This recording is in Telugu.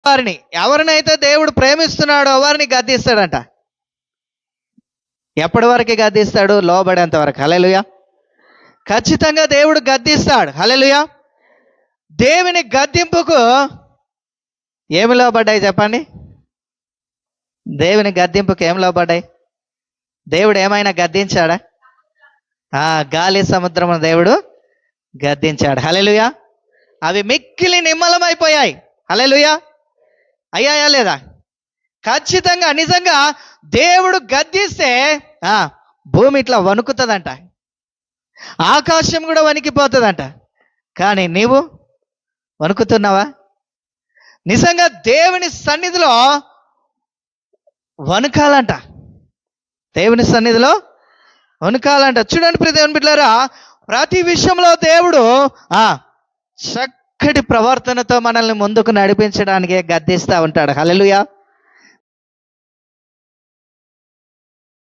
వారిని, ఎవరినైతే దేవుడు ప్రేమిస్తున్నాడో వారిని గద్దిస్తాడంట. ఎప్పటి వరకు గద్దిస్తాడు? లోబడేంత వరకు. హల్లెలూయా. ఖచ్చితంగా దేవుడు గద్దిస్తాడు. హల్లెలూయా. దేవుని గద్దింపుకు ఏమి లోబడ్డాయి చెప్పండి? దేవుని గద్దింపుకు ఏం లోబడ్డాయి? దేవుడు ఏమైనా గద్దించాడా? గాలి సముద్రము దేవుడు గద్దించాడు. హల్లెలూయా. అవి మిక్కిలి నిమ్మలమైపోయాయి. హల్లెలూయా. అయ్యాయా లేదా? ఖచ్చితంగా నిజంగా దేవుడు గద్దిస్తే భూమి ఇట్లా వణుకుతుందంట, ఆకాశం కూడా వణికిపోతుందంట. కానీ నీవు వణుకుతున్నావా? నిజంగా దేవుని సన్నిధిలో వణుకాలంట. దేవుని సన్నిధిలో వణుకాలంట. చూడండి ప్రియ దేవుని బిడ్డలారా, ప్రతి విషయంలో దేవుడు చక్కటి ప్రవర్తనతో మనల్ని ముందుకు నడిపించడానికే గద్దిస్తూ ఉంటాడు. హల్లెలూయా.